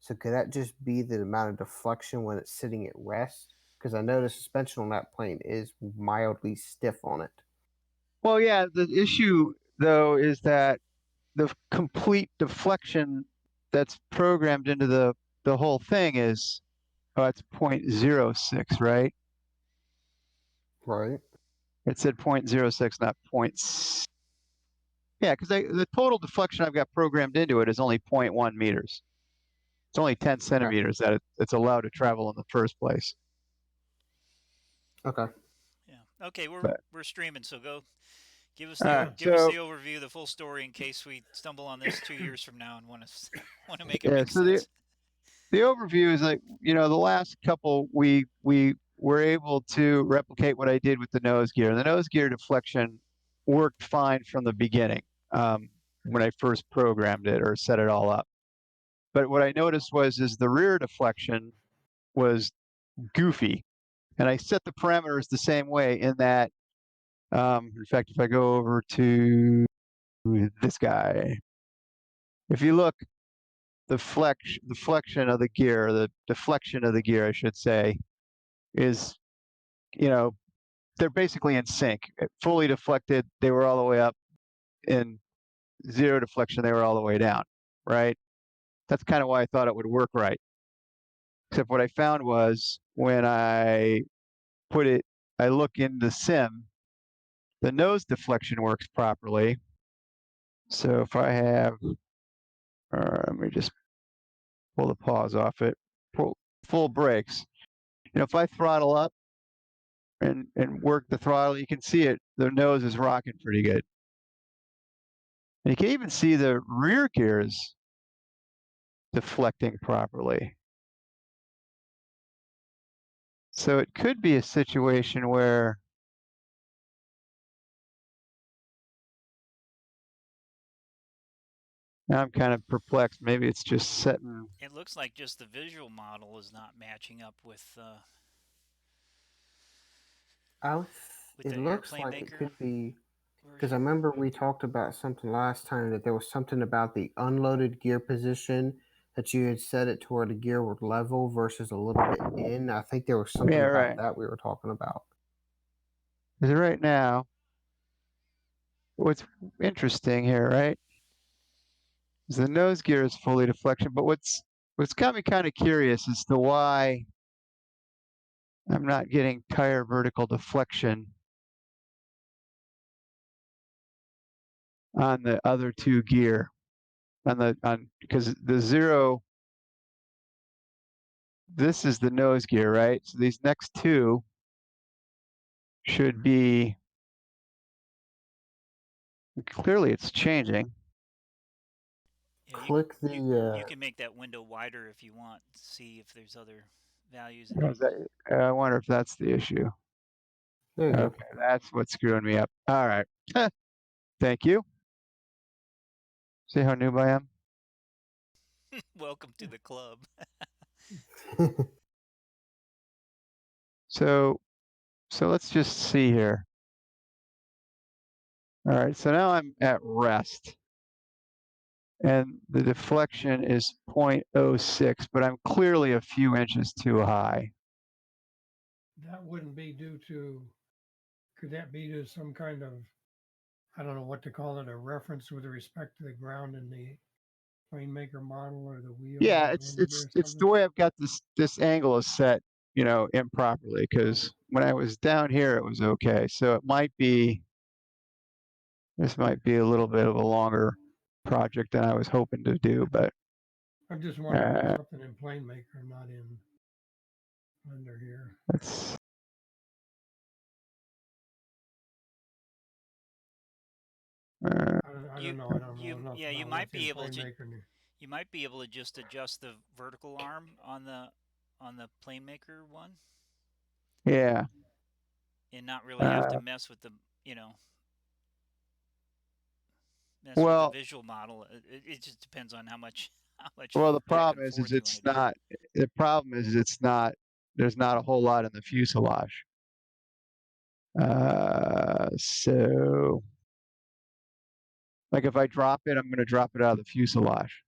So could that just be the amount of deflection when it's sitting at rest? Because I know the suspension on that plane is mildly stiff on it. Well, yeah, the issue though is that the complete deflection that's programmed into the whole thing is it's 0.06, right? Right. It said 0.06, not yeah, because the total deflection I've got programmed into it is only 0.1 meters. It's only 10 Okay. centimeters that it's allowed to travel in the first place. Okay. Yeah. Okay, But we're streaming, so go give us all the right, give us so the overview, the full story, in case we stumble on this 2 years from now and want to want to make it yeah, make so sense. the overview is like, the last couple we were able to replicate what I did with the nose gear. The nose gear deflection worked fine from the beginning when I first programmed it or set it all up. But what I noticed is the rear deflection was goofy, and I set the parameters the same way in that. In fact, if I go over to this guy, if you look, the flexion of the gear, the deflection of the gear, I should say, is, you know, they're basically in sync. Fully deflected, they were all the way up. In zero deflection, they were all the way down, right? That's kind of why I thought it would work right. Except what I found was when I look in the sim, the nose deflection works properly. So if I have, let me just pull the pause off it, pull full brakes. If I throttle up and work the throttle, you can see it. The nose is rocking pretty good. And you can even see the rear gears deflecting properly. So it could be a situation where now I'm kind of perplexed. Maybe it's just setting. It looks like just the visual model is not matching up with It the looks airplane like it maker could be because I version. remember we talked about something last time that there was something about the unloaded gear position that you had set it to where the gear would level versus a little bit in. I think there was Yeah, something about right. that we were talking about. Because right now, what's interesting here, right, is the nose gear is fully deflection. But what's got me kind of curious as to why I'm not getting tire vertical deflection on the other two gear because the zero, this is the nose gear, right? So these next two should be, clearly it's changing. Yeah, Click you the can make that window wider if you want to see if there's other values in Is there. I wonder if that's the issue. there you go. Okay, that's what's screwing me up. All right. Thank you. See how noob I am? Welcome to the club. So let's just see here. All right, so now I'm at rest. And the deflection is 0.06, but I'm clearly a few inches too high. That wouldn't be due to, could that be to some kind of, I don't know what to call it, a reference with respect to the ground in the plane maker model or the wheel? Yeah, Or it's the way I've got this angle is set, improperly, because when I was down here it was okay. So this might be a little bit of a longer project than I was hoping to do, but I'm just wondering if something in plane maker, not in under here. let's I don't know. I don't know enough Yeah, about what's in plane maker. You might be able to just adjust the vertical arm on the plane maker one. yeah. And not really have to mess with the mess with the Well, visual model. It just depends on how much the back problem and is forth you want it's to do. not. The problem is it's not. There's not a whole lot in the fuselage. So like if I drop it, I'm going to drop it out of the fuselage.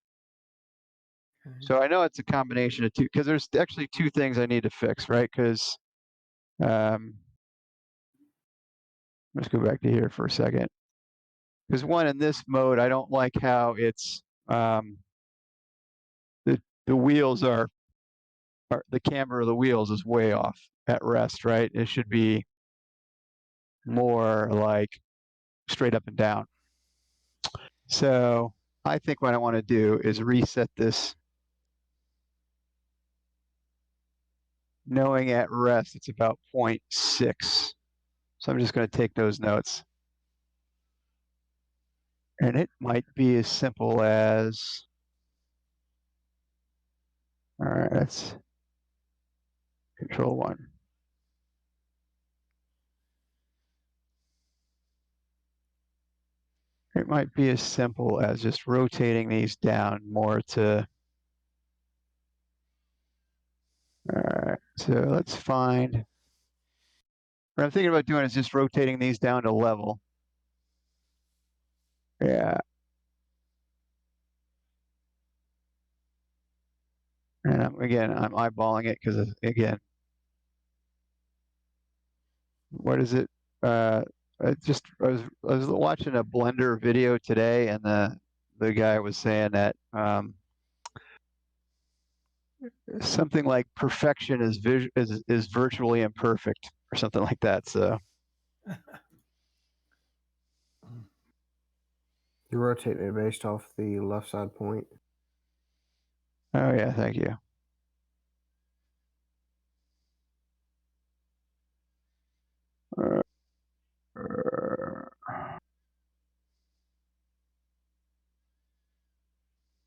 Okay. So I know it's a combination of two, because there's actually two things I need to fix, right? Because let's go back to here for a second. Because one, in this mode, I don't like how it's the wheels are the camber of the wheels is way off at rest, right? It should be more like straight up and down. So I think what I want to do is reset this, knowing at rest it's about 0.6. So I'm just going to take those notes. And it might be as simple as, all right, that's control 1. It might be as simple as just rotating these down more to, all right, so let's find, what I'm thinking about doing is just rotating these down to level. Yeah. And I'm eyeballing it because, again, what is it? I was watching a Blender video today, and the guy was saying that something like perfection is virtually imperfect or something like that. So You rotate it based off the left side point. oh yeah, thank you.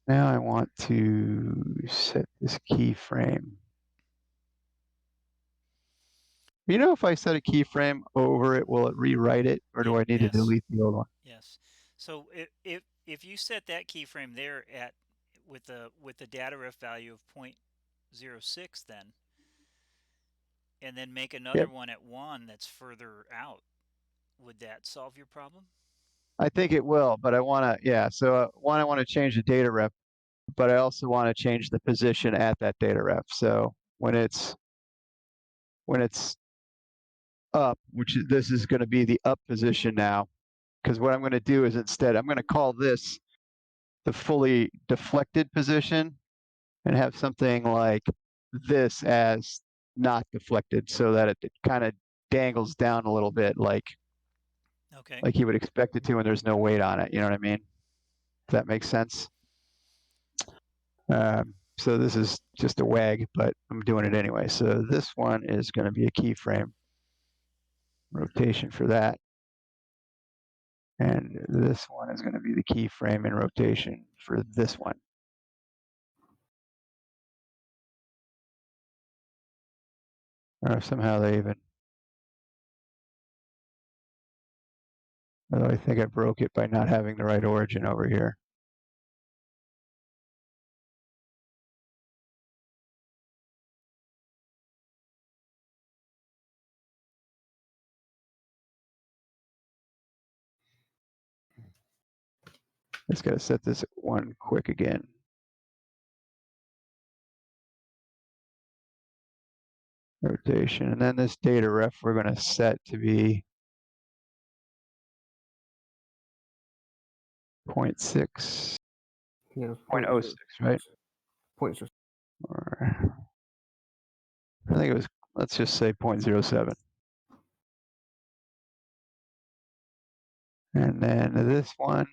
Now I want to set this keyframe. You know, if I set a keyframe over it, will it rewrite it, or do I need to delete the old one? Yes. So if you set that keyframe there at with the data ref value of 0.06, and then make another Yep. one at 1 that's further out, would that solve your problem? I think it will, but I want to, yeah. So one, I want to change the data ref, but I also want to change the position at that data ref. So when it's up, this is going to be the up position now, because what I'm going to do is instead I'm going to call this the fully deflected position and have something like this as not deflected, so that it kind of dangles down a little bit, like you would expect it to when there's no weight on it. You know what I mean? Does that make sense? So this is just a wag, but I'm doing it anyway. So this one is going to be a keyframe rotation for that. And this one is going to be the keyframe and rotation for this one. Or somehow they even, although I think I broke it by not having the right origin over here. Just got to set this one quick again. Rotation, and then this data ref we're going to set to be 0.6, Yeah, 0.06, right? 0.6. Or I think it was, let's just say 0.07. And then this one,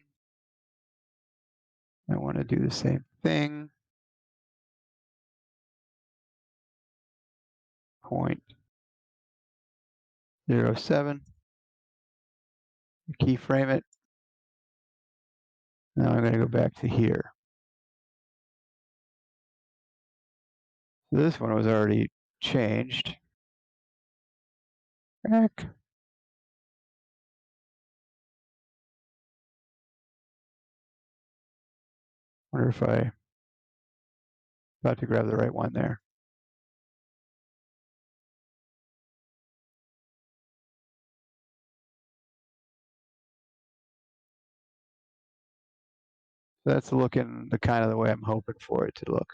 I want to do the same thing. 0.07. Keyframe it. Now I'm going to go back to here. So this one was already changed. Back. Wonder if I about to grab the right one there. That's looking the kind of the way I'm hoping for it to look.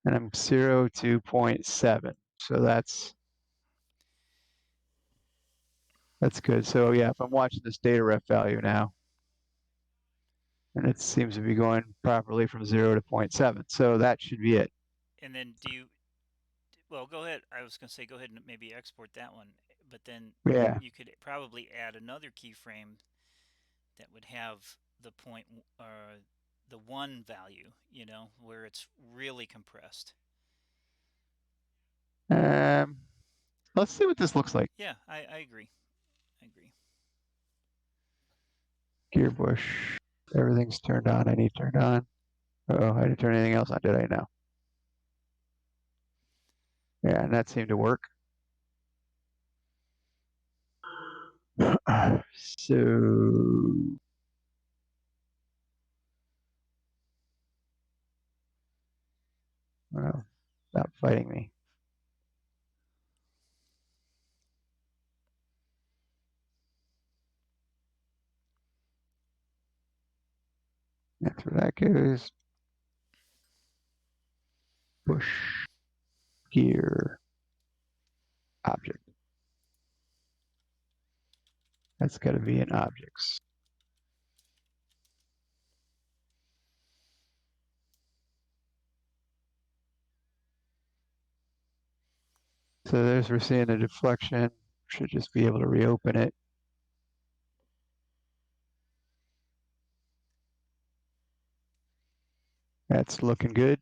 And I'm 0 to 0.7. So that's good. So yeah, if I'm watching this data ref value now, and it seems to be going properly from 0 to 0.7. So that should be it. And then well, go ahead. I was going to say go ahead and maybe export that one, but then Yeah. you could probably add another keyframe that would have the the 1 value, where it's really compressed. Let's see what this looks like. Yeah, I agree. I agree. Gear bush. Everything's turned on. I need turned on. Oh, I didn't turn anything else on, did I? No. Yeah, and that seemed to work. So well, stop fighting me. That's where that goes. Push gear object. That's got to be in objects. So we're seeing a deflection. Should just be able to reopen it. That's looking good.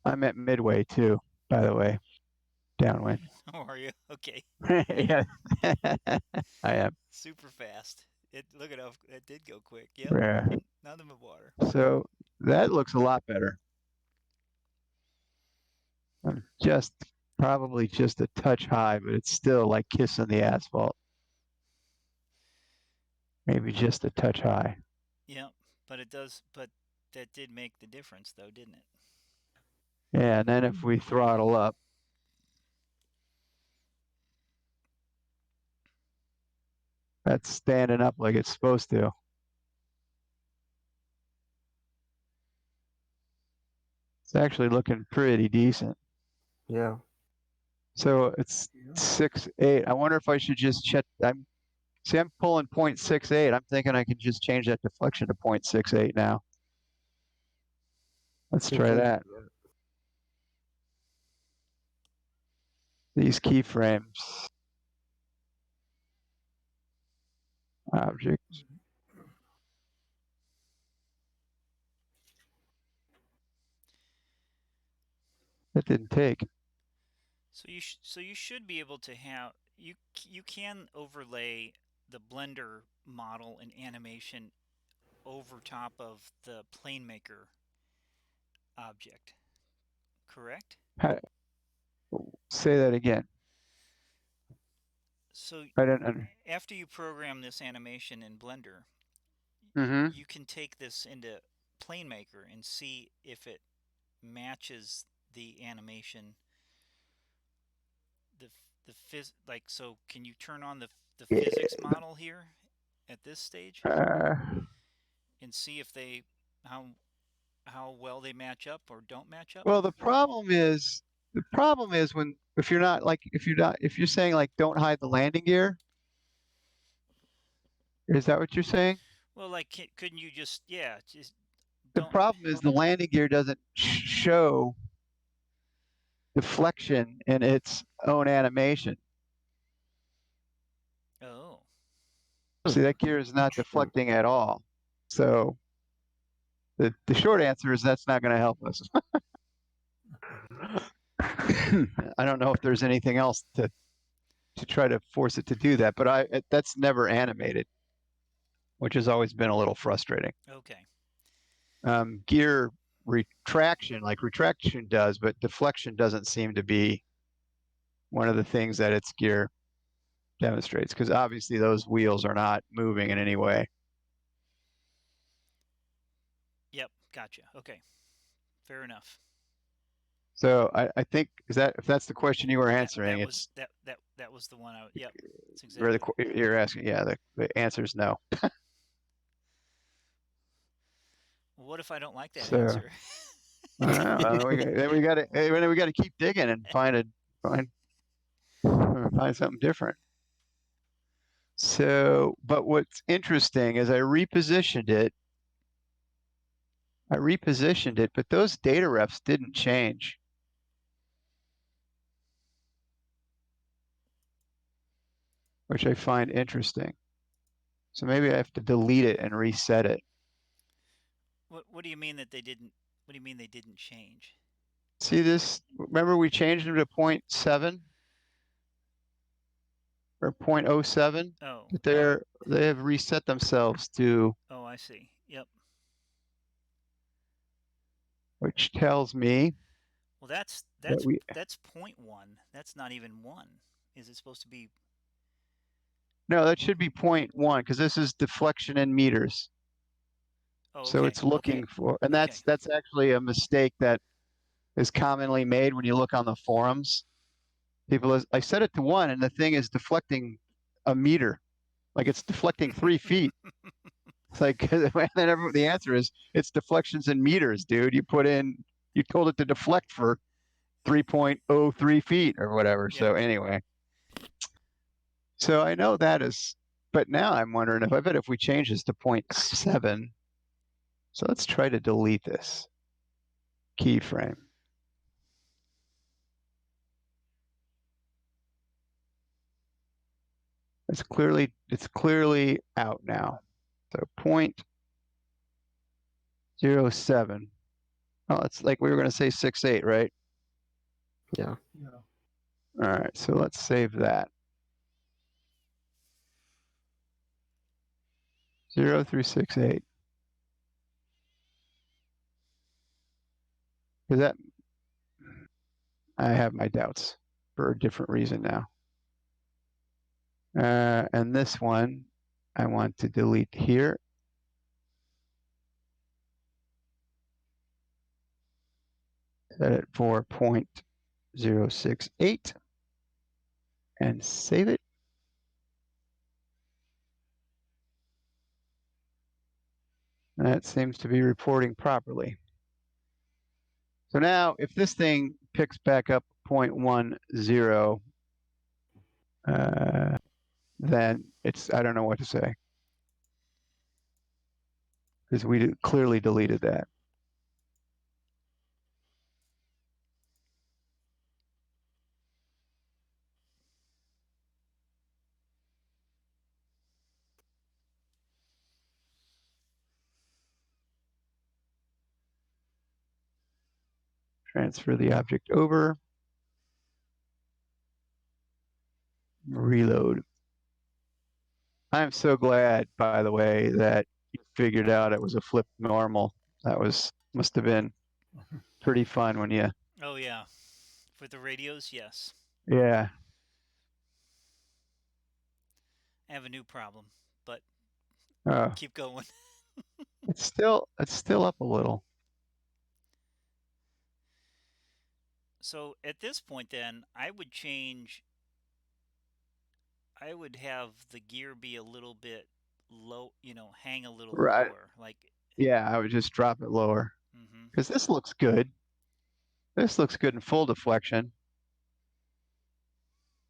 I'm at midway too, by the way. Downwind. How are you? Okay. Yeah, I am. Super fast. Look at how it did go quick. Yep. Yeah. Nothing but water. So that looks a lot better. I'm probably just a touch high, but it's still like kissing the asphalt. Maybe just a touch high. Yeah, but that did make the difference though, didn't it? Yeah, and then if we throttle up, that's standing up like it's supposed to. It's actually looking pretty decent. Yeah. So it's 6.8. I wonder if I should just check. I'm pulling 0.68. I'm thinking I can just change that deflection to 0.68 now. Let's try that. These keyframes. Objects. That didn't take. So you should be able to have you can overlay the Blender model and animation over top of the PlaneMaker object, correct? Say that again. So I didn't. After you program this animation in Blender, you can take this into PlaneMaker and see if it matches the animation. So can you turn on the physics model here at this stage and see if how well they match up or don't match up? Well, the problem is when if you're saying like don't hide the landing gear. Is that what you're saying? Well, like couldn't you just the problem is the landing gear doesn't show deflection in its own animation. Oh. See, that gear is not deflecting at all. So the short answer is that's not going to help us. I don't know if there's anything else to try to force it to do that, but that's never animated, which has always been a little frustrating. Okay. Gear retraction, like retraction does, but deflection doesn't seem to be one of the things that its gear demonstrates, because obviously those wheels are not moving in any way. Yep, gotcha. Okay, fair enough. So I think if that's the question you were answering, that it's was the one. Yep, that's or exactly. you're asking. Yeah, the answer is no. Well, what if I don't like that So answer? then we got to keep digging and find something different. So, but what's interesting is I repositioned it, but those data refs didn't change. Which I find interesting. So maybe I have to delete it and reset it. What do you mean that they didn't? What do you mean they didn't change? See this? Remember we changed them to 0.7 or 0.07? Oh. They have reset themselves to. Oh, I see. Yep. Which tells me. Well, that's that we, that's 0.1. That's not even 1. Is it supposed to be? No, that should be 0.1 because this is deflection in meters. Oh, okay. So it's looking for, and that's actually a mistake that is commonly made when you look on the forums. I set it to 1, and the thing is deflecting a meter, like it's deflecting 3 feet. It's like, then the answer is it's deflections in meters, dude. You told it to deflect for 3.03 feet or whatever. Yep. So anyway, so I know that is, but now I'm wondering if we change this to 0.7. So let's try to delete this keyframe. It's clearly out now. So 0.07. Oh, it's like we were going to say 6.8, right? Yeah. All right, so let's save that. 0 through 6.8. Because that, I have my doubts for a different reason now. And this one, I want to delete here. Set it for 0.068 and save it. That seems to be reporting properly. So now if this thing picks back up 0.10, then I don't know what to say. Because we clearly deleted that. Transfer the object over. Reload. I'm so glad, by the way, that you figured out it was a flip normal. That must have been pretty fun when you. Oh yeah, for the radios, yes. Yeah. I have a new problem, but keep going. It's still up a little. So at this point, then I would change. I would have the gear be a little bit low, hang a little lower. Like. Yeah, I would just drop it lower. Because this looks good. This looks good in full deflection.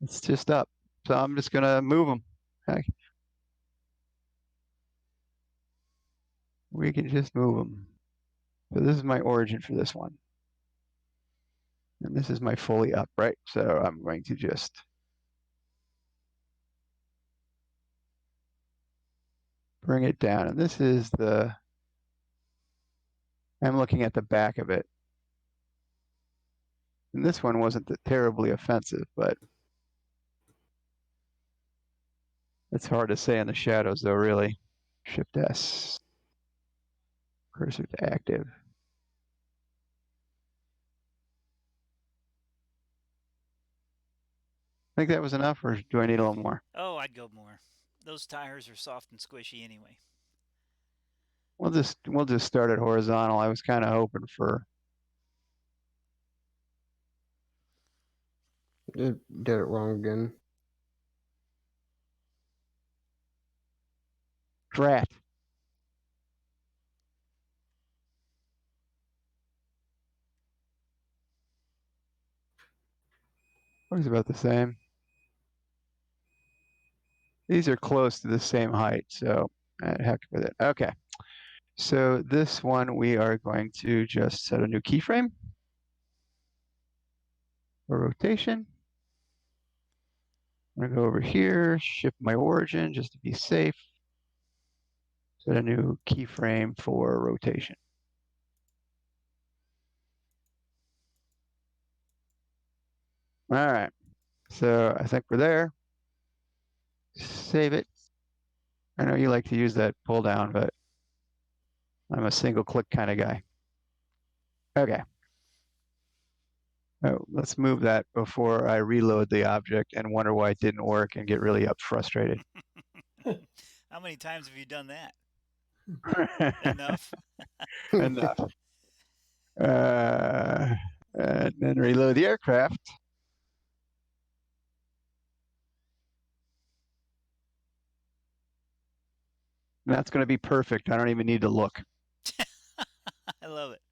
It's just up. So I'm just going to move them. Okay. We can just move them. So this is my origin for this one. And this is my fully up, right? So I'm going to just bring it down. And this is I'm looking at the back of it. And this one wasn't terribly offensive, but it's hard to say in the shadows though, really. Shift S. Cursor to active. I think that was enough, or do I need a little more? Oh, I'd go more. Those tires are soft and squishy anyway. We'll just start it horizontal. I was kind of hoping for It did it wrong again. Drat. Looks about the same. These are close to the same height, so heck with it. Okay. So this one we are going to just set a new keyframe for rotation. I'm gonna go over here, shift my origin just to be safe. Set a new keyframe for rotation. All right, so I think we're there. Save it. I know you like to use that pull down, but I'm a single click kind of guy. Okay. Oh, let's move that before I reload the object and wonder why it didn't work and get really frustrated. How many times have you done that? Enough. Enough. And then reload the aircraft. And that's going to be perfect. I don't even need to look. I love it.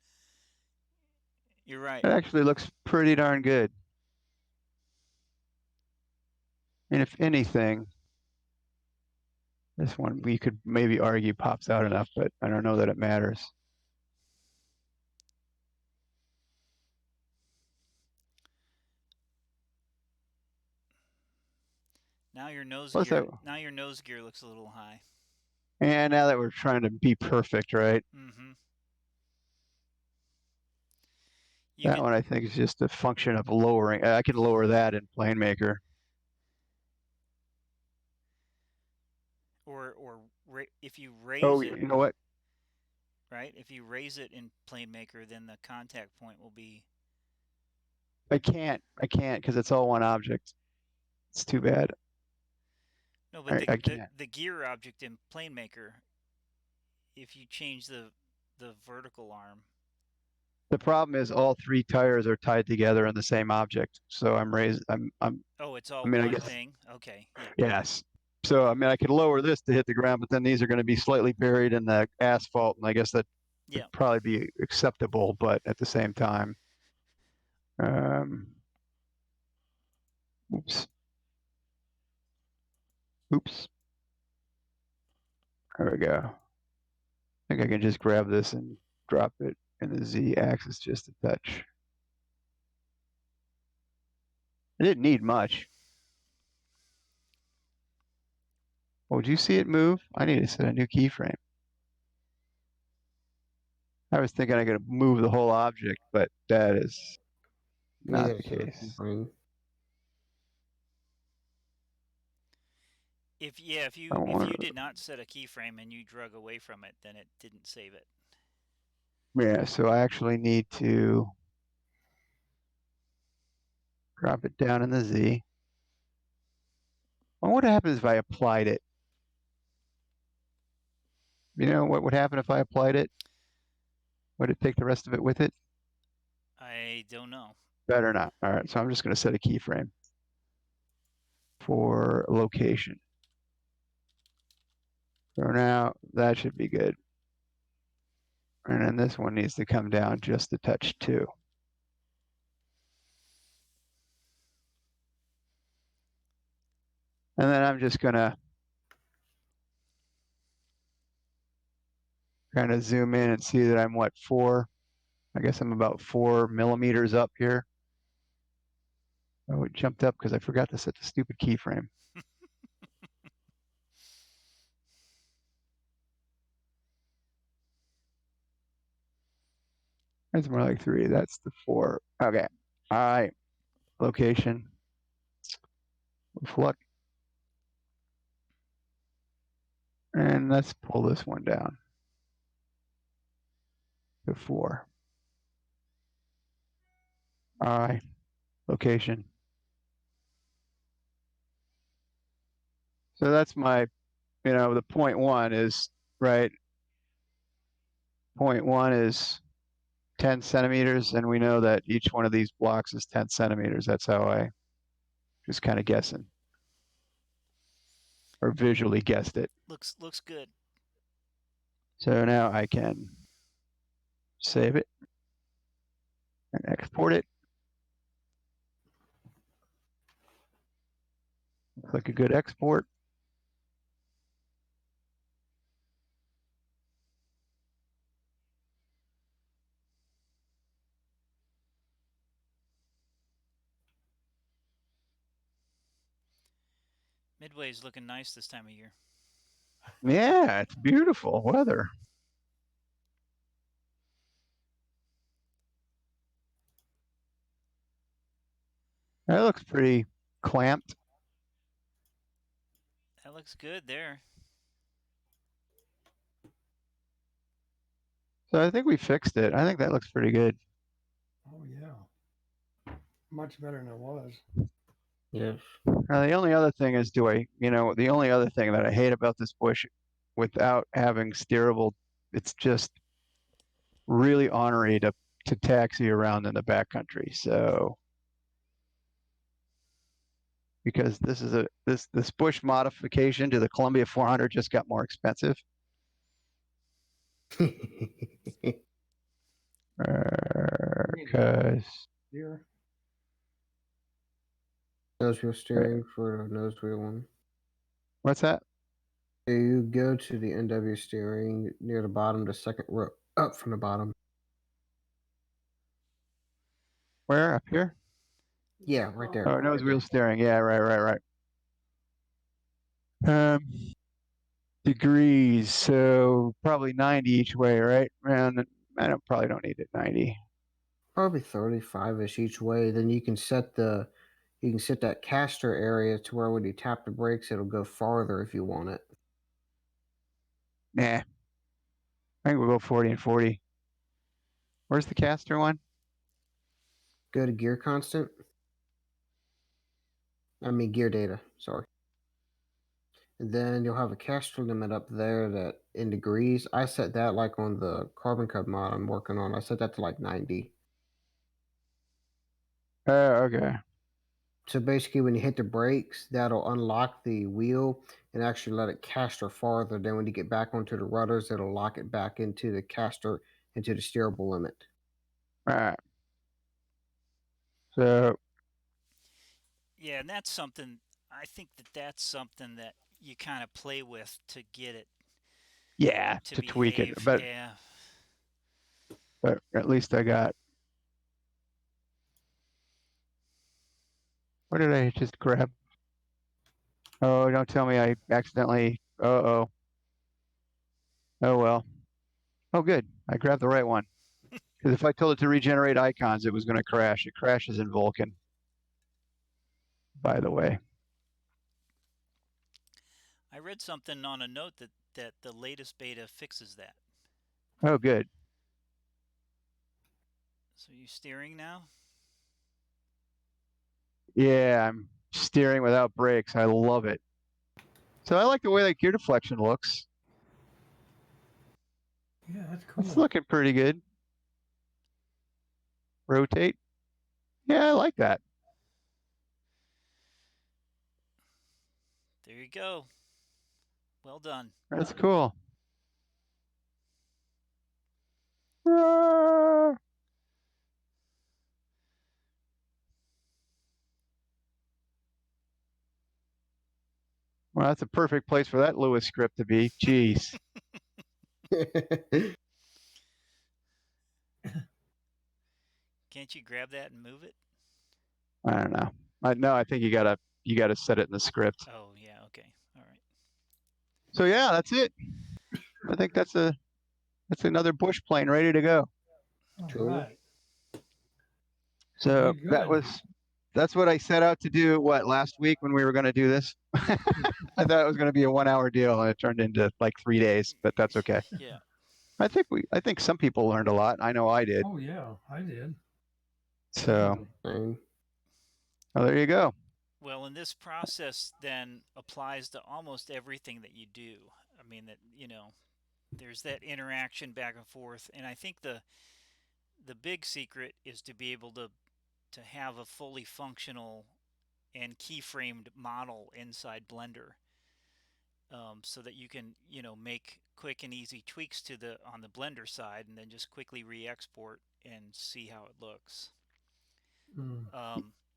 You're right. It actually looks pretty darn good. And if anything, this one we could maybe argue pops out enough, but I don't know that it matters. Now your nose What's gear. that? Now your nose gear looks a little high. And now that we're trying to be perfect, right? Mm-hmm. That one I think is just a function of lowering. I can lower that in PlaneMaker. Or if you raise Oh, it, you know what? right? If you raise it in PlaneMaker, then the contact point will be. I can't because it's all one object. It's too bad. No, but I can't. the gear object in PlaneMaker, if you change the vertical arm. The problem is all three tires are tied together in the same object. So I'm raising. Oh, it's all I mean, one I guess, thing. Okay. Yeah. Yes. So I mean, I could lower this to hit the ground, but then these are going to be slightly buried in the asphalt, and I guess that Yeah. would probably be acceptable, but at the same time, oops. Oops. There we go. I think I can just grab this and drop it in the Z axis just a touch. I didn't need much. Oh, did you see it move? I need to set a new keyframe. I was thinking I could move the whole object, but that is not the case. If you did not set a keyframe and you drug away from it, then it didn't save it. Yeah, so I actually need to drop it down in the Z. Well, what happens if I applied it? You know what would happen if I applied it? Would it take the rest of it with it? I don't know. Better not. All right, so I'm just going to set a keyframe for location. So now that should be good. And then this one needs to come down just a touch too. And then I'm just going to kind of zoom in and see that I'm what, 4? I guess I'm about 4 millimeters up here. Oh, it jumped up because I forgot to set the stupid keyframe. That's more like 3. That's the 4. Okay. All right. Location. Look. And let's pull this one down to 4. All right. Location. So that's my, the 0.1 is, right? 0.1 is 10 centimeters, and we know that each one of these blocks is 10 centimeters. That's how I just kind of guessing. Or visually guessed it. Looks good. So now I can save it and export it. Looks like a good export. Midway's looking nice this time of year. Yeah, it's beautiful weather. That looks pretty clamped. That looks good there. So I think we fixed it. I think that looks pretty good. Oh yeah, much better than it was. Yes. The only other thing is, the only other thing that I hate about this bush without having steerable, it's just really ornery to taxi around in the backcountry. So because this is this bush modification to the Columbia 400 just got more expensive. Because Here, nose wheel steering for the nose wheel one. what's that? You go to the NW steering near the bottom, the second row up from the bottom. Where? Up here? Yeah, right there. Oh, nose wheel steering. Yeah, right. Degrees, so probably 90 each way, right? And I probably don't need it 90. Probably 35-ish each way. Then you can set that caster area to where when you tap the brakes, it'll go farther if you want it. Nah. I think we'll go 40 and 40. Where's the caster one? Go to gear constant. I mean gear data, sorry. And then you'll have a caster limit up there that in degrees. I set that like on the Carbon Cub mod I'm working on. I set that to like 90. Okay. So basically, when you hit the brakes, that'll unlock the wheel and actually let it caster farther. Then when you get back onto the rudders, it'll lock it back into the caster, into the steerable limit. All right. So Yeah, and that's something. I think that's something that you kind of play with to get it. yeah, to tweak it, behave. but Yeah. at least I got. What did I just grab? Oh, don't tell me I accidentally. Oh well. Oh, good. I grabbed the right one. Because if I told it to regenerate icons, it was going to crash. It crashes in Vulkan. By the way. I read something on a note that the latest beta fixes that. Oh, good. So you steering now? Yeah, I'm steering without brakes. I love it. So I like the way that gear deflection looks. yeah, that's cool. It's looking pretty good. Rotate. Yeah, I like that. There you go. Well done. That's cool. Well, that's a perfect place for that Lewis script to be. Jeez. Can't you grab that and move it? I don't know. No, I think you gotta set it in the script. Oh yeah, okay. All right. So yeah, that's it. I think that's another bush plane ready to go. All Cool. right. So Good. that's what I set out to do. Last week when we were going to do this, I thought it was going to be a 1 hour deal, and it turned into like 3 days. But that's okay. Yeah. I think some people learned a lot. I know I did. Oh yeah, I did. So Same. well, there you go. Well, and this process then applies to almost everything that you do. I mean that there's that interaction back and forth, and I think the big secret is to be able to have a fully functional and keyframed model inside Blender, so that you can, make quick and easy tweaks on the Blender side, and then just quickly re-export and see how it looks.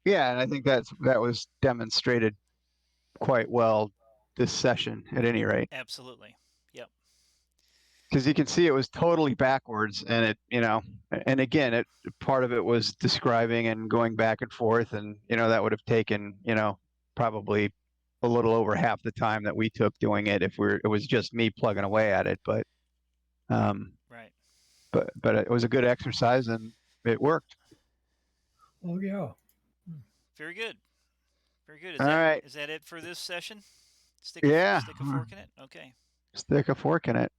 Yeah, and I think that was demonstrated quite well this session, at any rate. Absolutely. Yep. Because you can see it was totally backwards, and and again, part of it was describing and going back and forth, and that would have taken probably a little over half the time that we took doing it if it was just me plugging away at it. But right. But it was a good exercise and it worked. Oh yeah. Very good. Very good. All right. Is that it for this session? Stick Yeah. a fork in it. Okay. Stick a fork in it.